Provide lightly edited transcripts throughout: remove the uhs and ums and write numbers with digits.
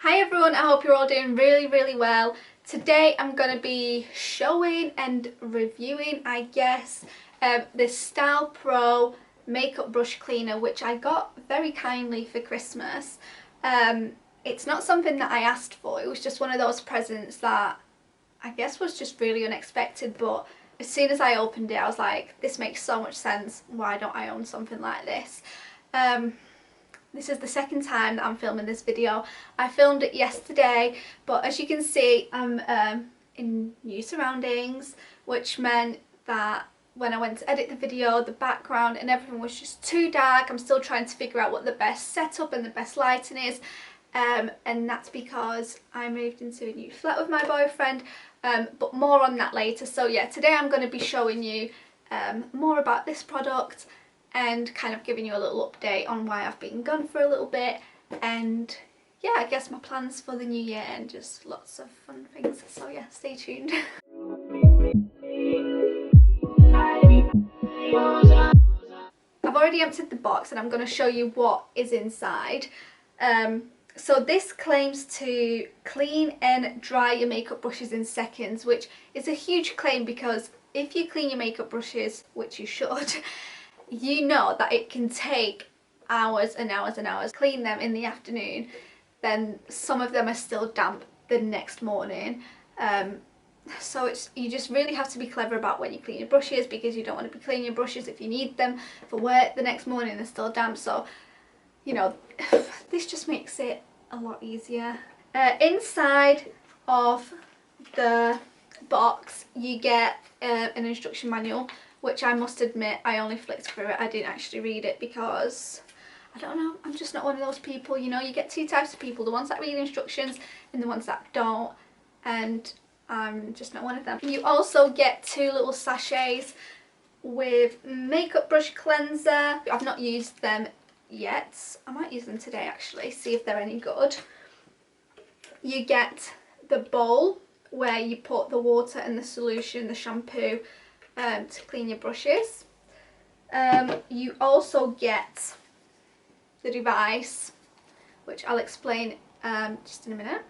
Hi everyone, I hope you're all doing really well. Today I'm going to be showing and reviewing, I guess, this StylPro makeup brush cleaner, which I got very kindly for Christmas. It's not something that I asked for, it was just one of those presents that I guess was just really unexpected, but as soon as I opened it I was like, this makes so much sense, why don't I own something like this? This is the second time that I'm filming this video. I filmed it yesterday, but as you can see I'm in new surroundings, which meant that when I went to edit the video, the background and everything was just too dark. I'm still trying to figure out what the best setup and the best lighting is, and that's because I moved into a new flat with my boyfriend, but more on that later. So yeah, today I'm going to be showing you more about this product and kind of giving you a little update on why I've been gone for a little bit, and yeah, I guess my plans for the new year and just lots of fun things. So yeah, stay tuned. I've already emptied the box and I'm going to show you what is inside. So this claims to clean and dry your makeup brushes in seconds, which is a huge claim because if you clean your makeup brushes, which you should, you know that it can take hours and hours and hours. Clean them in the afternoon, then some of them are still damp the next morning. So you just really have to be clever about when you clean your brushes, because you don't want to be cleaning your brushes if you need them for work the next morning and they're still damp. So, you know, this just makes it a lot easier. Inside of the box you get an instruction manual, which I must admit I only flicked through it. I didn't actually read it because I don't know, I'm just not one of those people, you know. You get two types of people, the ones that read instructions and the ones that don't, and I'm just not one of them. You also get two little sachets with makeup brush cleanser. I've not used them yet, I might use them today actually, see if they're any good. You get the bowl where you put the water and the solution, the shampoo, to clean your brushes. You also get the device, which I'll explain just in a minute.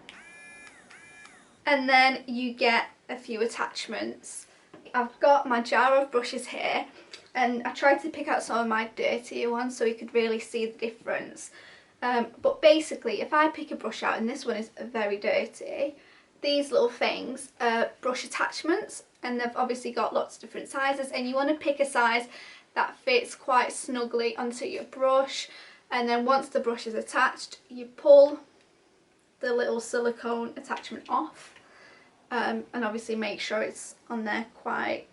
And then you get a few attachments. I've got my jar of brushes here, and I tried to pick out some of my dirtier ones so you could really see the difference. But basically, if I pick a brush out, and this one is very dirty, these little things are brush attachments, and they've obviously got lots of different sizes, and you want to pick a size that fits quite snugly onto your brush. And then once the brush is attached, you pull the little silicone attachment off, and obviously make sure it's on there quite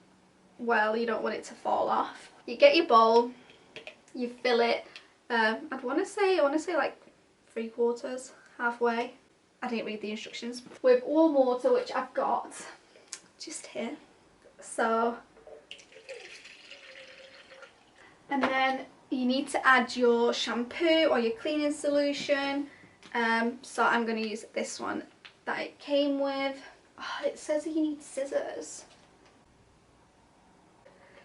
well, you don't want it to fall off. You get your bowl, you fill it, I want to say like 3/4, halfway. I didn't read the instructions. With warm water, which I've got just here. So, and then you need to add your shampoo or your cleaning solution. So I'm going to use this one that it came with. Oh, it says you need scissors.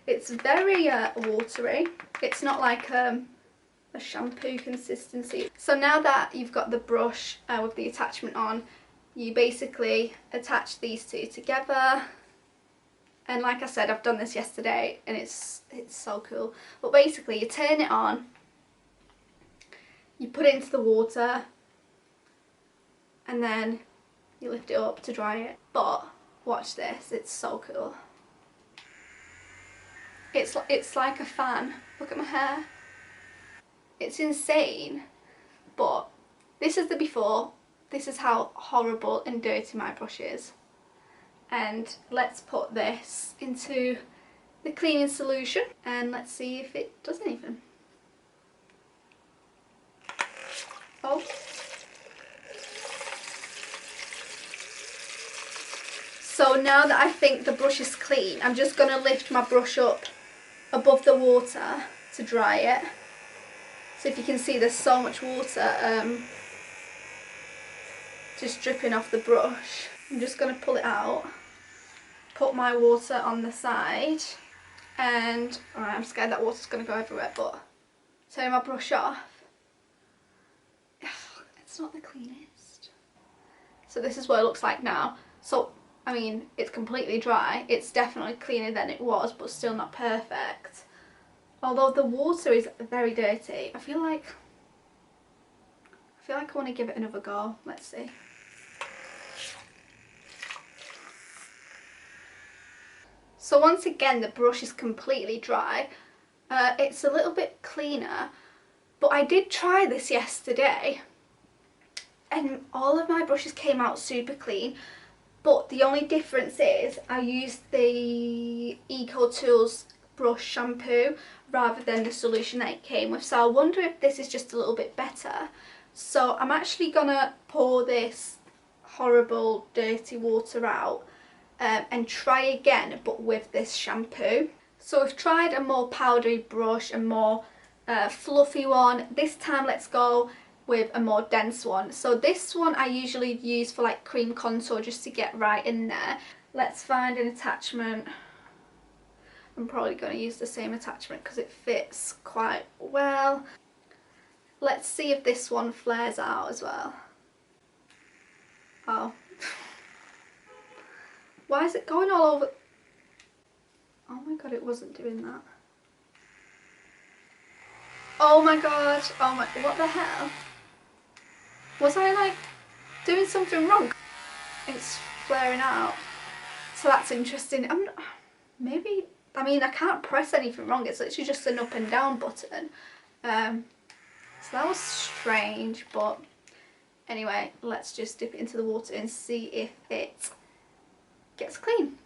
It's very watery. It's not like a shampoo consistency. So now that you've got the brush with the attachment on, you basically attach these two together. And like I said, I've done this yesterday and it's so cool. But basically you turn it on, you put it into the water, and then you lift it up to dry it. But watch this, it's so cool. It's like a fan. Look at my hair. It's insane. But this is the before. This is how horrible and dirty my brush is. And let's put this into the cleaning solution and let's see if it does anything. Oh. So now that I think the brush is clean, I'm just going to lift my brush up above the water to dry it. So if you can see, there's so much water just dripping off the brush. I'm just going to pull it out, put my water on the side, and alright, I'm scared that water's going to go everywhere, but turn my brush off. It's not the cleanest. So this is what it looks like now. So I mean, it's completely dry. It's definitely cleaner than it was, but still not perfect. Although the water is very dirty. I feel like I want to give it another go. Let's see. So once again, the brush is completely dry. It's a little bit cleaner, but I did try this yesterday and all of my brushes came out super clean. But the only difference is I used the EcoTools Brush Shampoo rather than the solution that it came with. So I wonder if this is just a little bit better. So I'm actually gonna pour this horrible dirty water out and try again, but with this shampoo. So we've tried a more powdery brush, a more fluffy one. This time let's go with a more dense one. So this one I usually use for like cream contour, just to get right in there. Let's find an attachment. I'm probably going to use the same attachment because it fits quite well. Let's see if this one flares out as well. Oh. Why is it going all over? Oh my god, it wasn't doing that. Oh my god, oh my, what the hell? Was I like doing something wrong? It's flaring out. So that's interesting. Maybe, I mean, I can't press anything wrong. It's literally just an up and down button. So that was strange, but anyway, let's just dip it into the water and see if it gets clean.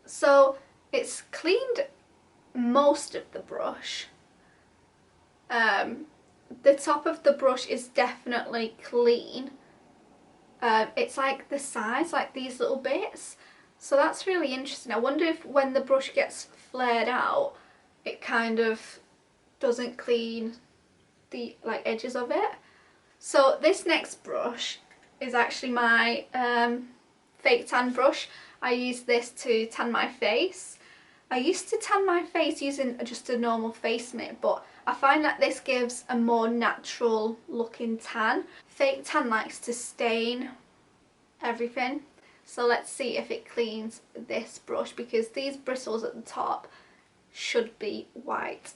So it's cleaned most of the brush. The top of the brush is definitely clean. It's like the sides, like these little bits. So that's really interesting. I wonder if when the brush gets flared out, it kind of doesn't clean the like edges of it. So this next brush is actually my fake tan brush. I use this to tan my face. I used to tan my face using just a normal face mitt, but I find that this gives a more natural looking tan. Fake tan likes to stain everything. So let's see if it cleans this brush, because these bristles at the top should be white.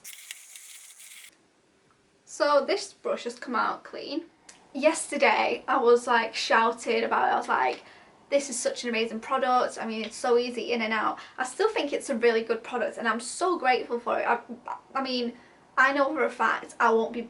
So this brush has come out clean. Yesterday I was like shouting about it. I was like, this is such an amazing product. I mean, it's so easy in and out. I still think it's a really good product and I'm so grateful for it. I mean, I know for a fact I won't be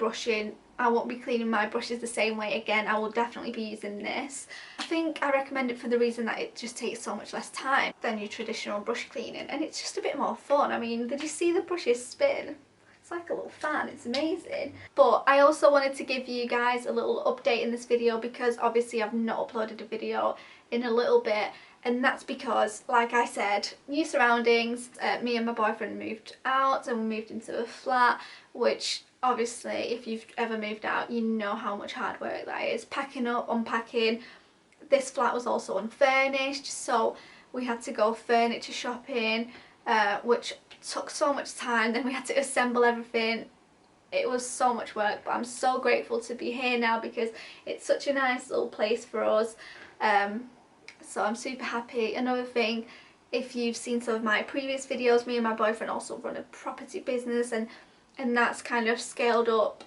cleaning my brushes the same way again. I will definitely be using this. I think I recommend it for the reason that it just takes so much less time than your traditional brush cleaning, and it's just a bit more fun. I mean, did you see the brushes spin? It's like a little fan, it's amazing. But I also wanted to give you guys a little update in this video, because obviously I've not uploaded a video in a little bit, and that's because, like I said, new surroundings. Me and my boyfriend moved out and we moved into a flat, which obviously if you've ever moved out you know how much hard work that is. Packing up, unpacking. This flat was also unfurnished, so we had to go furniture shopping, which took so much time. Then we had to assemble everything. It was so much work, but I'm so grateful to be here now because it's such a nice little place for us. So I'm super happy. Another thing, if you've seen some of my previous videos, me and my boyfriend also run a property business, and that's kind of scaled up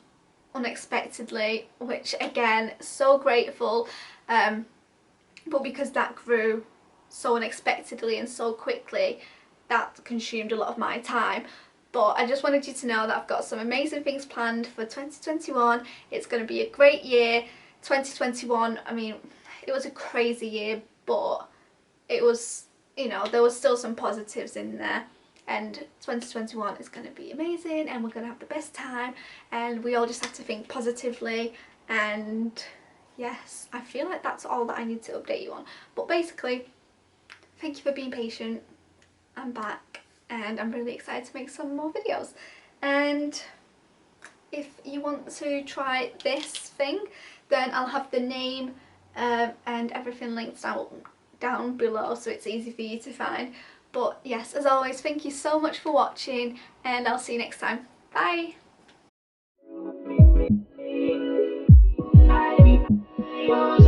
unexpectedly, which again, so grateful. But because that grew so unexpectedly and so quickly, that consumed a lot of my time. But I just wanted you to know that I've got some amazing things planned for 2021. It's going to be a great year. 2021, I mean, it was a crazy year, but it was, you know, there was still some positives in there. And 2021 is going to be amazing, and we're going to have the best time, and we all just have to think positively. And yes, I feel like that's all that I need to update you on. But basically, thank you for being patient. I'm back and I'm really excited to make some more videos. And if you want to try this thing, then I'll have the name and everything linked down below, so it's easy for you to find. But yes, as always, thank you so much for watching, and I'll see you next time. Bye! Yours.